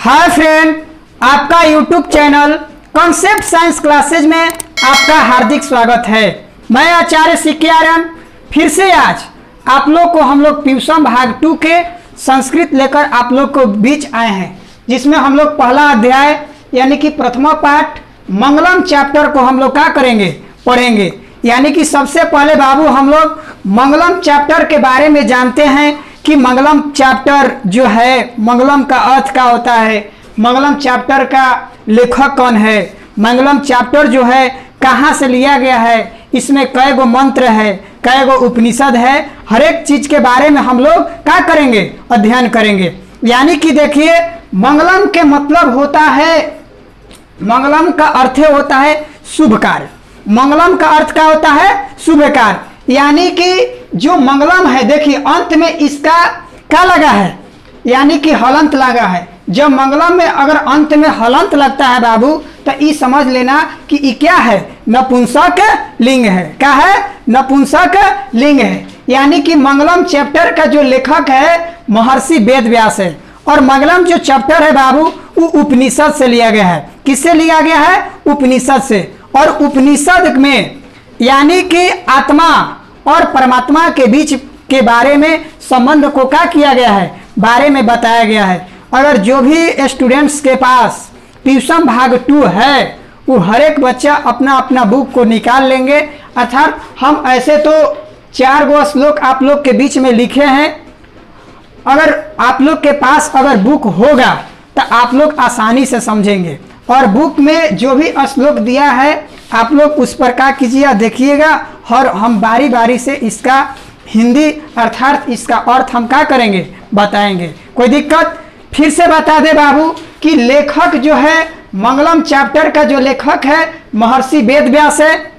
Hi friend, आपका YouTube channel concept science classes में आपका हार्दिक स्वागत है। मैं आचार्य सीके आर्यन फिर से आज आप लोग को हम लोग ट्यूशन भाग 2 के संस्कृत लेकर आप लोग को बीच आए हैं, जिसमें हम लोग पहला अध्याय यानी कि प्रथमा पाठ मंगलम चैप्टर को हम लोग क्या करेंगे, पढ़ेंगे। यानी कि सबसे पहले बाबू हम लोग मंगलम चैप्टर के बारे में जानते हैं कि मंगलम चैप्टर जो है, मंगलम का अर्थ क्या होता है, मंगलम चैप्टर का लेखक कौन है, मंगलम चैप्टर जो है कहाँ से लिया गया है, इसमें कई गो मंत्र है, कई गो उपनिषद है, हर एक चीज के बारे में हम लोग क्या करेंगे, अध्ययन करेंगे। यानी कि देखिए, मंगलम के मतलब होता है, मंगलम का अर्थ होता है शुभ कार्य। मंगलम का अर्थ क्या होता है, शुभ कार्य। यानी कि जो मंगलम है, देखिए अंत में इसका क्या लगा है, यानी कि हलंत लगा है। जब मंगलम में अगर अंत में हलंत लगता है बाबू, तो ये समझ लेना कि ये क्या है, नपुंसक लिंग है। क्या है, नपुंसक लिंग है। यानी कि मंगलम चैप्टर का जो लेखक है महर्षि वेद व्यास है, और मंगलम जो चैप्टर है बाबू वो उपनिषद से लिया गया है। किससे लिया गया है, उपनिषद से। और उपनिषद में यानी कि आत्मा और परमात्मा के बीच के बारे में संबंध को क्या किया गया है, बारे में बताया गया है। अगर जो भी स्टूडेंट्स के पास ट्यूशन भाग 2 है, वो हर एक बच्चा अपना अपना बुक को निकाल लेंगे। अर्थात हम ऐसे तो 4 गो श्लोक आप लोग के बीच में लिखे हैं, अगर आप लोग के पास अगर बुक होगा तो आप लोग आसानी से समझेंगे। और बुक में जो भी श्लोक दिया है आप लोग उस पर क्या कीजिएगा, देखिएगा, और हम बारी बारी से इसका हिंदी अर्थात इसका अर्थ हम क्या करेंगे, बताएंगे। कोई दिक्कत? फिर से बता दे बाबू कि लेखक जो है, मंगलम चैप्टर का जो लेखक है महर्षि वेद व्यास है।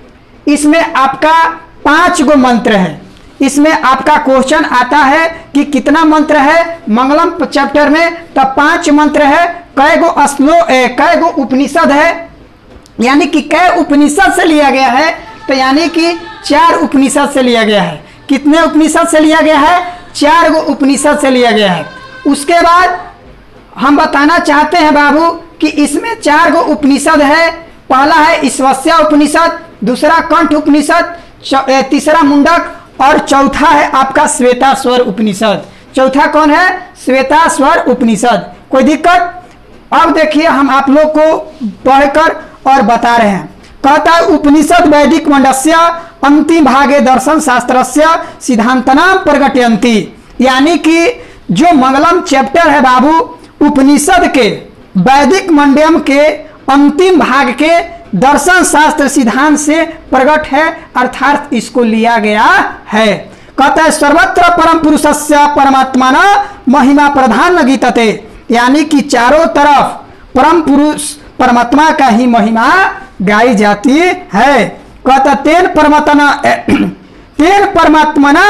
इसमें आपका 5 गो मंत्र है। इसमें आपका क्वेश्चन आता है कि कितना मंत्र है मंगलम चैप्टर में, तो 5 मंत्र है। कई गो श्लोक, कई गो उपनिषद है, यानी कि कई उपनिषद से लिया गया है, तो यानी कि 4 उपनिषद से लिया गया है। कितने उपनिषद से लिया गया है, 4 गो उपनिषद से लिया गया है। उसके बाद हम बताना चाहते हैं बाबू कि इसमें 4 गो उपनिषद है। पहला है ईश्वस्या उपनिषद, दूसरा कंठ उपनिषद, तीसरा मुंडक, और चौथा है आपका श्वेताश्वर उपनिषद। चौथा कौन है, श्वेताश्वर उपनिषद। कोई दिक्कत? अब देखिए हम आप लोग को पढ़कर और बता रहे हैं। कहता है उपनिषद वैदिक मंडस्य अंतिम भागे दर्शन शास्त्रस्य सिद्धांतनाम प्रगटयन्ति। यानी कि जो मंगलम चैप्टर है बाबू, उपनिषद के वैदिक मंडयम के अंतिम भाग के दर्शन शास्त्र सिद्धांत से प्रकट है, अर्थात इसको लिया गया है। कहता है सर्वत्र परम पुरुषस्य परमात्मा महिमा प्रधान गीतते। यानी कि चारों तरफ परम पुरुष परमात्मा का ही महिमा गाई जाती है। कहता तेन परमात्मना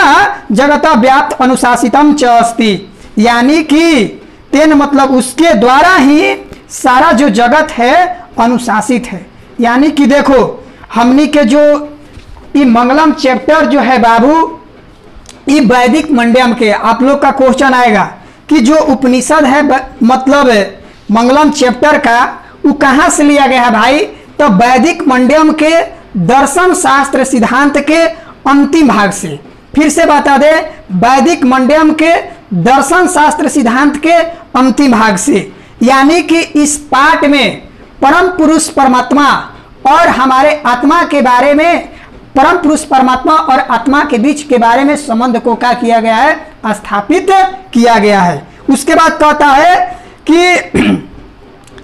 जगत व्याप्त अनुशासितम च अस्ति। यानी कि तेन मतलब उसके द्वारा ही सारा जो जगत है अनुशासित है। यानी कि देखो हमनी के जो ये मंगलम चैप्टर जो है बाबू, ये वैदिक मंडयम के आप लोग का क्वेश्चन आएगा कि जो उपनिषद है मतलब मंगलम चैप्टर का, वो कहाँ से लिया गया है भाई, तो वैदिक मंडयम के दर्शन शास्त्र सिद्धांत के अंतिम भाग से। फिर से बता दे, वैदिक मंडयम के दर्शन शास्त्र सिद्धांत के अंतिम भाग से। यानी कि इस पाठ में परम पुरुष परमात्मा और हमारे आत्मा के बारे में, परम पुरुष परमात्मा और आत्मा के बीच के बारे में संबंध को क्या किया गया है, स्थापित किया गया है। उसके बाद कहता है कि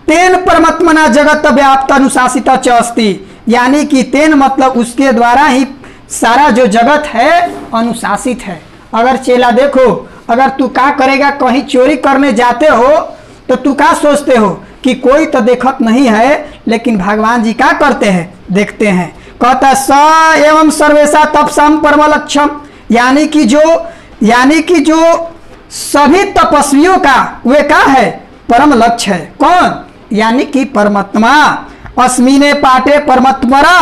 तेन परमात्मना जगत व्याप्त अनुशासित च अस्ति। यानी कि तेन मतलब उसके द्वारा ही सारा जो जगत है अनुशासित है। अगर चेला देखो, अगर तू क्या करेगा, कहीं चोरी करने जाते हो तो तू क्या सोचते हो कि कोई तो देखत नहीं है, लेकिन भगवान जी क्या करते हैं, देखते हैं। कहता स एवं सर्वेशा तपसम परम लक्ष्यम। यानी कि जो सभी तपस्वियों का वे क्या है, परम लक्ष्य है। कौन? यानी कि परमात्मा। अस्मिने पाठे परमात्मरा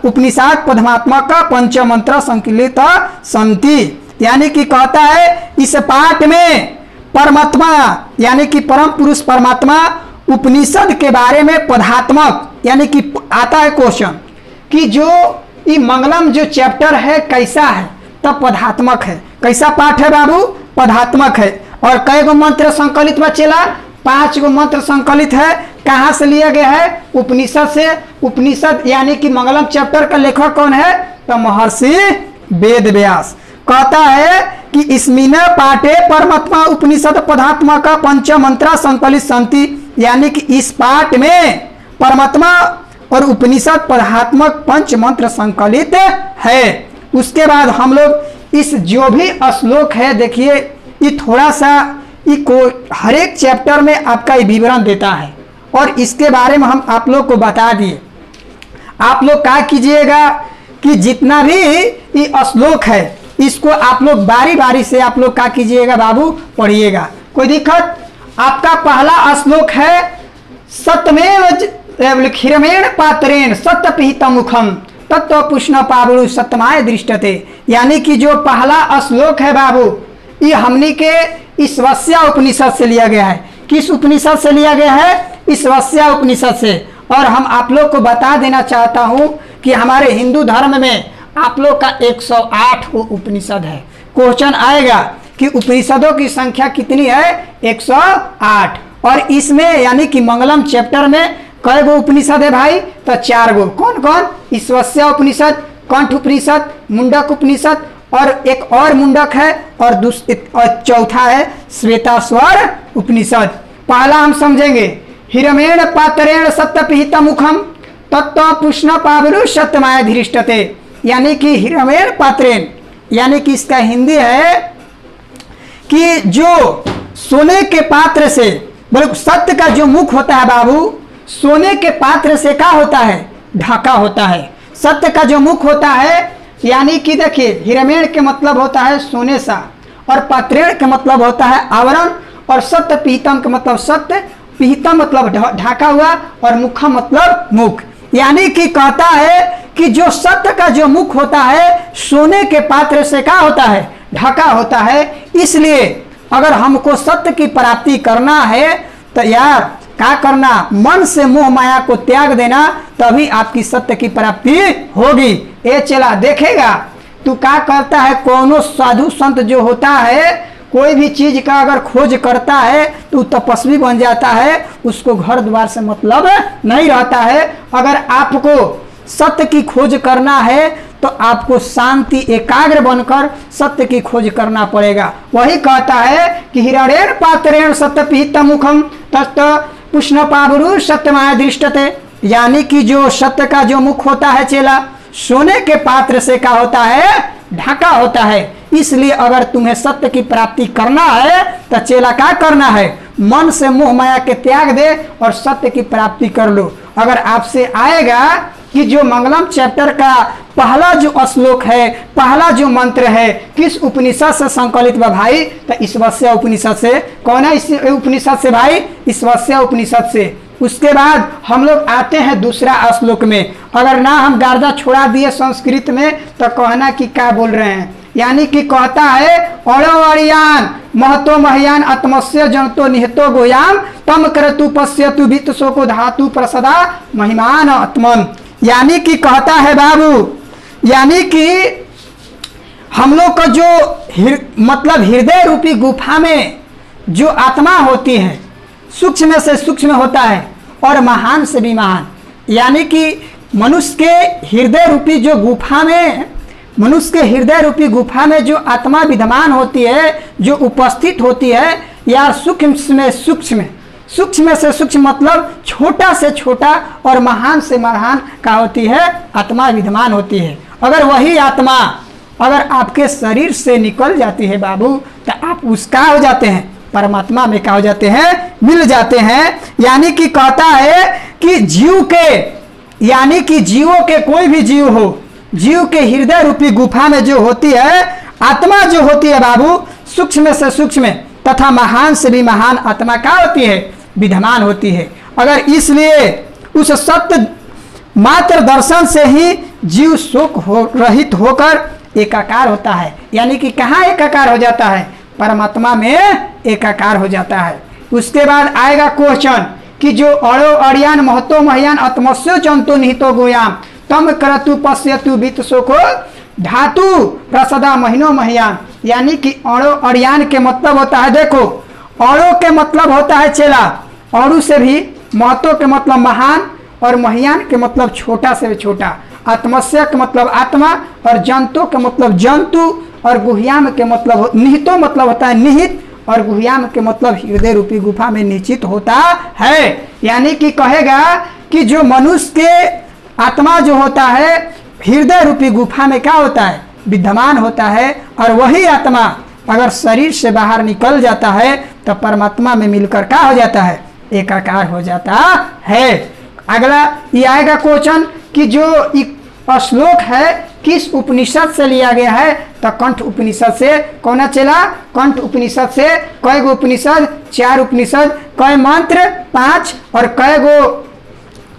उपनिषद पद्मात्मक पंचमंत्र संकलित संति। यानी कि कहता है इस पाठ में परमात्मा यानी कि परम पुरुष परमात्मा उपनिषद के बारे में पदात्मक यानी कि आता है क्वेश्चन कि जो ये मंगलम जो चैप्टर है कैसा है, तब पदात्मक है। कैसा पाठ है बाबू? पदात्मक है। और कई गो मंत्र संकलित बचेला? 5 गो मंत्र संकलित है। कहाँ से लिया गया है? उपनिषद से। उपनिषद यानी कि मंगलम चैप्टर का लेखक कौन है? तो महर्षि वेद व्यास। कहता है कि इसमिन पाठे परमात्मा उपनिषद पदात्मक पंच मंत्रा संकलित संति, यानी कि इस पाठ में परमात्मा और उपनिषद पदात्मक पंच मंत्र संकलित है। उसके बाद हम लोग इस जो भी श्लोक है, देखिए ये थोड़ा सा हर एक चैप्टर में आपका ये विवरण देता है और इसके बारे में हम आप लोग को बता दिए। आप लोग क्या कीजिएगा कि जितना भी ये श्लोक है इसको आप लोग बारी बारी से आप लोग क्या कीजिएगा बाबू? पढ़िएगा। कोई दिक्कत? आपका पहला श्लोक है सत्यमेव क्षीरमेण पात्रेण सत्यपिहित मुखम तत्व पुष्ण पावरु सत्यमाय दृष्टते, यानी कि जो पहला श्लोक है बाबू, ये हमनी के ईश्वस्या उपनिषद से लिया गया है। किस उपनिषद से लिया गया है? ईश्वस्या उपनिषद से। और हम आप लोग को बता देना चाहता हूं कि हमारे हिंदू धर्म में आप लोग का 108 उपनिषद है। क्वेश्चन आएगा कि उपनिषदों की संख्या कितनी है? 108। और इसमें यानी कि मंगलम चैप्टर में कई गो उपनिषद है भाई? तो 4 गो। कौन कौन? ईश्वस्या उपनिषद, कंठ उपनिषद, मुंडक उपनिषद और एक और मुंडक है और चौथा है श्वेताश्वर उपनिषद। पहला हम समझेंगे हिरमेण पात्रेण सत्यपिहित मुखम तत्व पुष्ण पावरु सत्यमाय धीष्टते, यानी कि हिरमेण पात्रेण, यानी कि इसका हिंदी है कि जो सोने के पात्र से, बोले सत्य का जो मुख होता है बाबू, सोने के पात्र से क्या होता है? ढका होता है। सत्य का जो मुख होता है, यानी कि देखिए हिरमेण के मतलब होता है सोने सा, और पात्रेण के मतलब होता है आवरण, और सत्य पीतम का मतलब सत्य, पीतम मतलब ढका हुआ, और मुखम मतलब मुख। यानी कि कहता है कि जो सत्य का जो मुख होता है सोने के पात्र से क्या होता है? ढका होता है। इसलिए अगर हमको सत्य की प्राप्ति करना है तो यार क्या करना? मन से मोह माया को त्याग देना, तभी आपकी सत्य की प्राप्ति होगी। ये चला देखेगा तू क्या करता है। कोनो साधु संत जो होता है, कोई भी चीज का अगर खोज करता है तो तपस्वी बन जाता है, उसको घर द्वार से मतलब नहीं रहता है। अगर आपको सत्य की खोज करना है तो आपको शांति एकाग्र बनकर सत्य की खोज करना पड़ेगा। वही कहता है कि हिरण्येन पात्रेण सत्यपिहित मुखम तत्व पुष्ण पावरु सत्यमाय दृष्टते, यानी कि जो सत्य का जो मुख होता है चेला, सोने के पात्र से क्या होता है? ढका होता है। इसलिए अगर तुम्हें सत्य की प्राप्ति करना है तो चेला क्या करना है? मन से मोह माया के त्याग दे और सत्य की प्राप्ति कर लो। अगर आपसे आएगा कि जो मंगलम चैप्टर का पहला जो श्लोक है, पहला जो मंत्र है, किस उपनिषद से संकलित बा भाई? तो ईश्वस्या उपनिषद से। कौन है इस उपनिषद से भाई? ईश्वस्या उपनिषद से। उसके बाद हम लोग आते हैं दूसरा श्लोक में। अगर ना हम गार्दा छोड़ा दिए संस्कृत में तो कहना कि क्या बोल रहे हैं। यानी कि कहता है अड़ोयान महतो महयान आत्मस्य जनतो निहतो गोयाम तम करतु पश्यतु वित्तसो को धातु प्रसदा महिमान आत्मन। यानी कि कहता है बाबू, यानी कि हम लोग का जो मतलब हृदय रूपी गुफा में जो आत्मा होती है, सूक्ष्म से सूक्ष्म होता है और महान से भी महान। यानी कि मनुष्य के हृदय रूपी जो गुफा में, मनुष्य के हृदय रूपी गुफा में जो आत्मा विद्यमान होती है, जो उपस्थित होती है, या सूक्ष्म में सूक्ष्म, सूक्ष्म से सूक्ष्म मतलब छोटा से छोटा और महान से महान का होती है? आत्मा विद्यमान होती है। अगर वही आत्मा अगर आपके शरीर से निकल जाती है बाबू, तो आप उसका हो जाते हैं, परमात्मा में क्या हो जाते हैं? मिल जाते हैं। यानी कि कहता है कि जीव के, यानी कि जीवों के, कोई भी जीव हो, जीव के हृदय रूपी गुफा में जो होती है आत्मा, जो होती है बाबू, सूक्ष्म से सूक्ष्म तथा महान से भी महान आत्मा क्या होती है? विद्यमान होती है। अगर इसलिए उस सत्य मात्र दर्शन से ही जीव शोक रहित होकर एकाकार होता है। यानी कि कहाँ एकाकार हो जाता है? परमात्मा में एकाकार हो जाता है। उसके बाद आएगा क्वेश्चन कि जो अड़ो अड़ियान महतो महयान आत्मस्यो जंतु निहितो गोयाम तम करतु पश्यतु वित्तशोको धातु प्रसदा महीनो महियान। यानी कि अड़ो अड़ियान के मतलब होता है, देखो अड़ो के मतलब होता है चेला, अड़ू से भी, महतो के मतलब महान, और महियान के मतलब छोटा से छोटा, आत्मस्य के मतलब आत्मा, और जंतु के मतलब जंतु, और गुह्याम के मतलब निहितो मतलब होता है निहित, और गुह्याम के मतलब हृदय रूपी गुफा में निश्चित होता है। यानी कि कहेगा कि जो मनुष्य के आत्मा जो होता है हृदय रूपी गुफा में क्या होता है, विद्यमान होता है, और वही आत्मा अगर शरीर से बाहर निकल जाता है तो परमात्मा में मिलकर क्या हो जाता है, एकाकार हो जाता है। अगला ये आएगा क्वेश्चन कि जो श्लोक है किस उपनिषद से लिया गया है, तो कंठ उपनिषद से। कौन चला, कंठ उपनिषद से। कई गो उपनिषद, 4 उपनिषद, कई मंत्र 5, और कई गो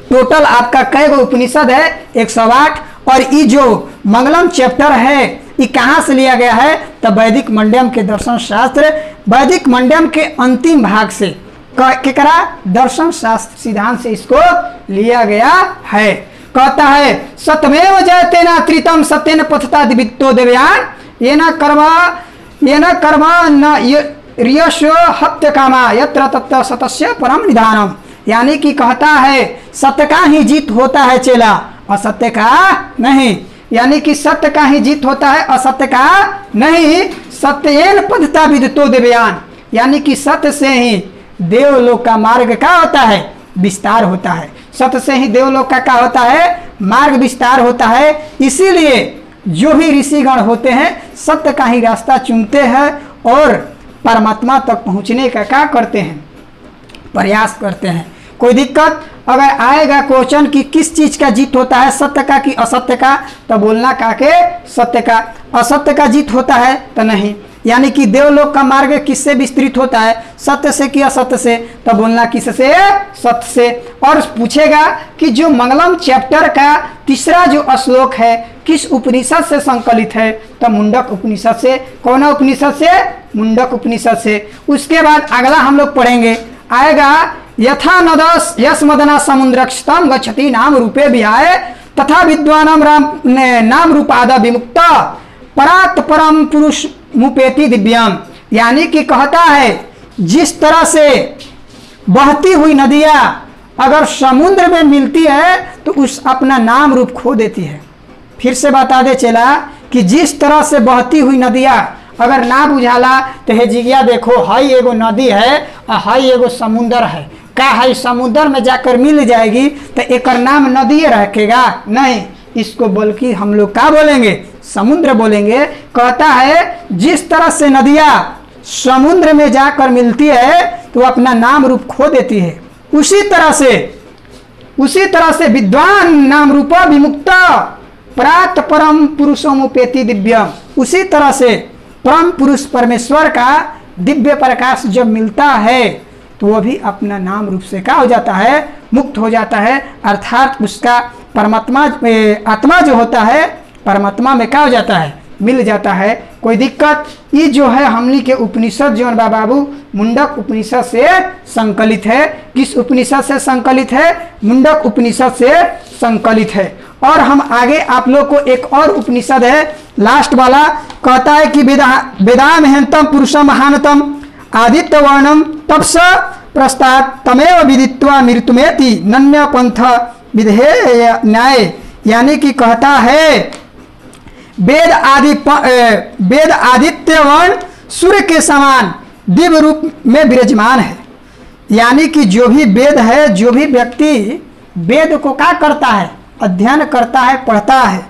टोटल आपका कई गो उपनिषद है 108। और ये जो मंगलम चैप्टर है ये कहाँ से लिया गया है, तो वैदिक मंडयम के दर्शन शास्त्र, वैदिक मंडयम के अंतिम भाग से केकरा दर्शन शास्त्र सिद्धांत से इसको लिया गया है। कहता है सत्यमेव जयतेना त्रितम सत्येन पथता दिवित्तो देवयान ये न कर्मा न रियशो हत्य कामा यत्र तत्र सतस्य परम निधानम। यानी कि कहता है सत्य का ही जीत होता है चेला, असत्य का नहीं। यानी कि सत्य का ही जीत होता है, असत्य का नहीं। सत्येन पथता विदितो देवयान, यानी कि सत्य से ही देवलोक का मार्ग क्या होता है, विस्तार होता है। सत्य से ही देवलोक का क्या होता है, मार्ग विस्तार होता है। इसीलिए जो भी ऋषिगण होते हैं सत्य का ही रास्ता चुनते हैं और परमात्मा तक पहुंचने का क्या करते हैं, प्रयास करते हैं। कोई दिक्कत अगर आएगा क्वेश्चन कि किस चीज का जीत होता है, सत्य का कि असत्य का, तो बोलना का के सत्य का। असत्य का जीत होता है तो नहीं। यानी कि देवलोक का मार्ग किससे विस्तृत होता है, सत्य से कि असत्य से, तो बोलना किससे, सत्य से। और पूछेगा कि जो मंगलम चैप्टर का तीसरा जो श्लोक है किस उपनिषद से संकलित है, तो मुंडक उपनिषद से। कौन उपनिषद से, मुंडक उपनिषद से। उसके बाद अगला हम लोग पढ़ेंगे, आएगा यथा नदस यश मदना समुद्रक्षतम गच्छति नाम रूपे विहाय तथा विद्वानाम नाम रूपाद विमुक्त परात परम पुरुष मुपेति दिव्यम। यानी कि कहता है जिस तरह से बहती हुई नदियां अगर समुद्र में मिलती है तो उस अपना नाम रूप खो देती है। फिर से बता दे चला कि जिस तरह से बहती हुई नदियां अगर ना बुझाला तो हे जिगिया देखो हाई एगो नदी है और हाई एगो समुद्र है, का हाई समुद्र में जाकर मिल जाएगी तो एक नाम नदी रखेगा नहीं, इसको बल्कि हम लोग क्या बोलेंगे, समुद्र बोलेंगे। कहता है जिस तरह से नदियां समुद्र में जाकर मिलती है तो अपना नाम रूप खो देती है, उसी तरह से विद्वान नाम रूपा विमुक्त प्रात परम पुरुषोमुपेति दिव्यम। उसी तरह से परम पुरुष परमेश्वर का दिव्य प्रकाश जब मिलता है तो वह भी अपना नाम रूप से क्या हो जाता है, मुक्त हो जाता है। अर्थात उसका परमात्मा आत्मा जो होता है परमात्मा में क्या हो जाता है, मिल जाता है। कोई दिक्कत, ये जो है हमनी के उपनिषद जो बाबू मुंडक उपनिषद से संकलित है। किस उपनिषद से संकलित है, मुंडक उपनिषद से संकलित है। और हम आगे आप लोग को एक और उपनिषद है लास्ट वाला, कहता है कि वेदाम हेन्तम पुरुषम महानतम आदित्य वर्णम तपस प्रस्ताद तमेव विदित्वा मृत्युमेति नन्य पंथ विधेय न्याय। यानी कि कहता है वेद आदित्य वर्ण सूर्य के समान दिव्य रूप में विराजमान है। यानी कि जो भी वेद है, जो भी व्यक्ति वेद को क्या करता है, अध्ययन करता है, पढ़ता है,